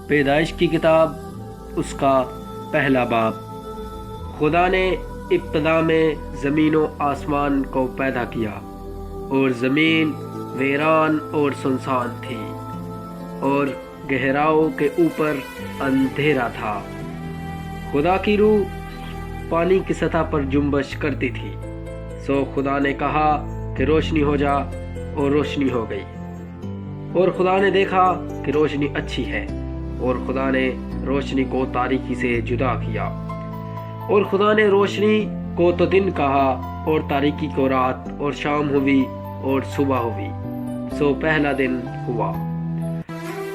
پیدائش کی کتاب اس کا پہلا باب۔ خدا نے ابتدا میں زمین و آسمان کو پیدا کیا، اور زمین ویران اور سنسان تھی، اور گہراؤں کے اوپر اندھیرا تھا۔ خدا کی روح پانی کی سطح پر جنبش کرتی تھی۔ سو خدا نے کہا کہ روشنی ہو جا، اور روشنی ہو گئی۔ اور خدا نے دیکھا کہ روشنی اچھی ہے، اور خدا نے روشنی کو تاریکی سے جدا کیا۔ اور خدا نے روشنی کو تو دن کہا، اور تاریکی کو رات، اور شام ہوئی اور صبح ہوئی۔ سو پہلا دن ہوا۔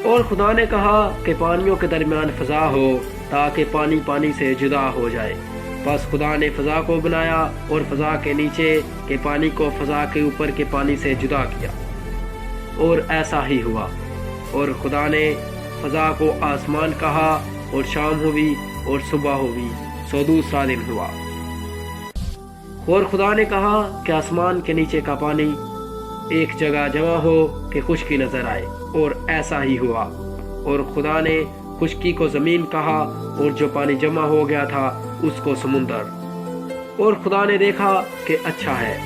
اور خدا نے کہا کہ پانیوں کے درمیان فضا ہو، تاکہ پانی پانی سے جدا ہو جائے۔ پس خدا نے فضا کو بنایا، اور فضا کے نیچے کے پانی کو فضا کے اوپر کے پانی سے جدا کیا، اور ایسا ہی ہوا۔ اور خدا نے فضا کو آسمان کہا، اور شام ہوئی اور صبح ہوئی۔ سو دوسرا دن ہوا۔ اور خدا نے کہا کہ آسمان کے نیچے کا پانی ایک جگہ جمع ہو کہ خشکی نظر آئے، اور ایسا ہی ہوا۔ اور خدا نے خشکی کو زمین کہا، اور جو پانی جمع ہو گیا تھا اس کو سمندر۔ اور خدا نے دیکھا کہ اچھا ہے۔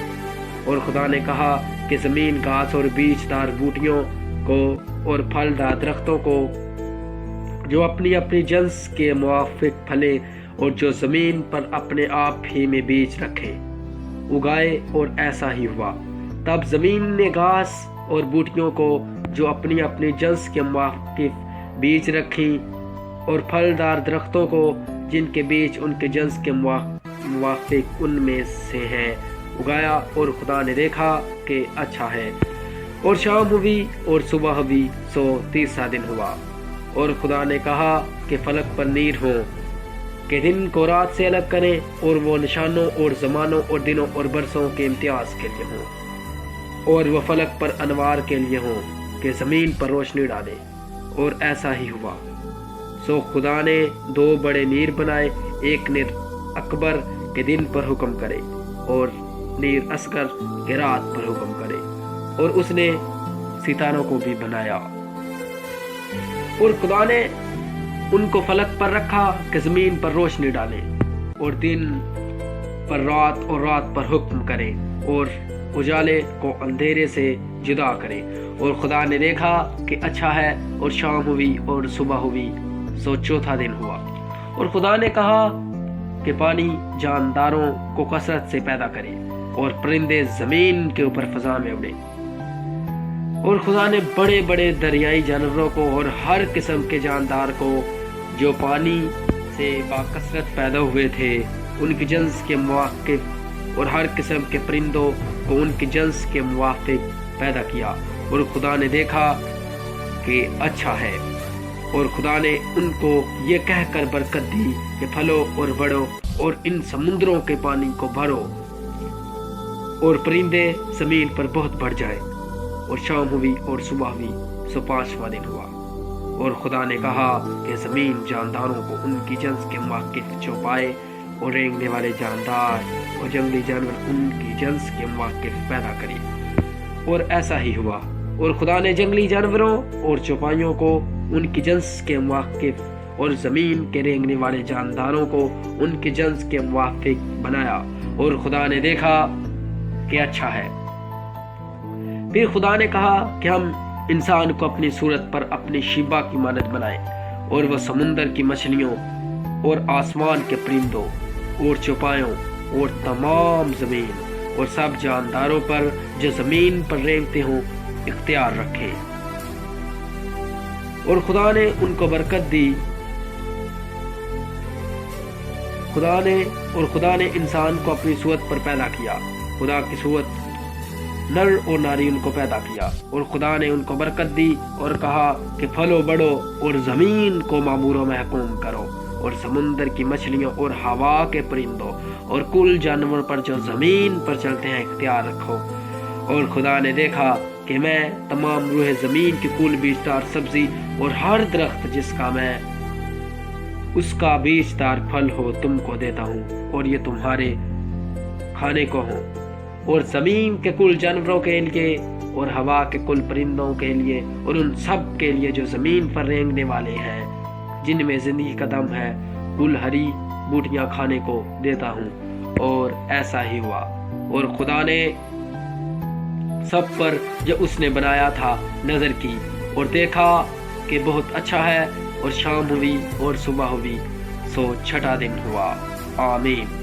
اور خدا نے کہا کہ زمین گھاس اور بیج دار بوٹیوں کو، اور پھلدار درختوں کو جو اپنی اپنی جنس کے موافق پھلے، اور جو زمین پر اپنے آپ ہی میں بیج رکھے، اگائے، اور ایسا ہی ہوا۔ تب زمین نے گھاس اور بوٹیوں کو جو اپنی اپنی جنس کے موافق بیج رکھی، اور پھلدار درختوں کو جن کے بیج ان کے جنس کے موافق ان میں سے ہیں، اگایا۔ اور خدا نے دیکھا کہ اچھا ہے۔ اور شام ہوئی اور صبح ہوئی۔ سو تیسرا دن ہوا۔ اور خدا نے کہا کہ فلک پر نیر ہو، کہ دن کو رات سے الگ کریں، اور وہ نشانوں اور زمانوں اور دنوں اور برسوں کے امتیاز کے لیے ہوں، اور وہ فلک پر انوار کے لیے ہوں، کہ زمین پر روشنی ڈالے۔ اور ایسا ہی ہوا۔ سو خدا نے دو بڑے نیر بنائے، ایک نیر اکبر کے دن پر حکم کرے، اور نیر اصغر کے رات پر حکم کرے۔ اور اس نے ستاروں کو بھی بنایا۔ اور خدا نے ان کو فلک پر رکھا کہ زمین پر روشنی ڈالے، اور دن پر رات اور رات پر حکم کرے، اور اجالے کو اندھیرے سے جدا کرے۔ اور خدا نے دیکھا کہ اچھا ہے۔ اور شام ہوئی اور صبح ہوئی۔ سو چوتھا دن ہوا۔ اور خدا نے کہا کہ پانی جانداروں کو کثرت سے پیدا کرے، اور پرندے زمین کے اوپر فضا میں اڑے۔ اور خدا نے بڑے بڑے دریائی جانوروں کو، اور ہر قسم کے جاندار کو جو پانی سے باکثرت پیدا ہوئے تھے، ان کی جنس کے موافق، اور ہر قسم کے پرندوں کو ان کی جنس کے موافق پیدا کیا۔ اور خدا نے دیکھا کہ اچھا ہے۔ اور خدا نے ان کو یہ کہہ کر برکت دی کہ پھلو اور بڑھو، اور ان سمندروں کے پانی کو بھرو، اور پرندے زمین پر بہت بڑھ جائے۔ اور شام ہوئی اور صبح ہوئی۔ سو پانچواں دن ہوا۔ اور خدا نے کہا کہ زمین جانداروں کو ان کی جنس کے موافق چوپائے، اور رینگنے والے جاندار اور جنگلی جانور ان کی جنس کے موافق پیدا کرے۔ اور ایسا ہی ہوا۔ اور خدا نے جنگلی جانوروں اور چوپائیوں کو ان کی جنس کے موافق، اور زمین کے رینگنے والے جانداروں کو ان کی جنس کے موافق بنایا۔ اور خدا نے دیکھا کہ اچھا ہے۔ پھر خدا نے کہا کہ ہم انسان کو اپنی صورت پر اپنی شیبہ کی مانند بنائیں، اور وہ سمندر کی مچھلیوں، اور آسمان کے پرندوں، اور چوپایوں، اور تمام زمین اور سب جانداروں پر جو زمین پر رینگتے ہوں اختیار رکھے۔ اور خدا نے ان کو برکت دی۔ خدا نے انسان کو اپنی صورت پر پیدا کیا، خدا کی صورت نر اور ناری ان کو پیدا کیا۔ اور خدا نے ان کو برکت دی، اور کہا کہ پھلو بڑھو، اور زمین کو معمور و محکوم کرو، اور سمندر کی مچھلیوں اور ہوا کے پرندوں اور کل جانور پر جو زمین پر چلتے ہیں اختیار رکھو۔ اور خدا نے دیکھا کہ میں تمام روح زمین کی کل بیجدار سبزی، اور ہر درخت جس کا میں اس کا بیجدار پھل ہو تم کو دیتا ہوں، اور یہ تمہارے کھانے کو ہو۔ اور زمین کے کل جانوروں کے لیے اور ہوا کے کل پرندوں کے لیے اور ان سب کے لیے جو زمین پر رینگنے والے ہیں، جن میں زندگی کا دم ہے، گل ہری بوٹیاں کھانے کو دیتا ہوں۔ اور ایسا ہی ہوا، اور خدا نے سب پر جو اس نے بنایا تھا نظر کی اور دیکھا کہ بہت اچھا ہے، اور شام ہوئی اور صبح ہوئی، سو چھٹا دن ہوا۔ آمین۔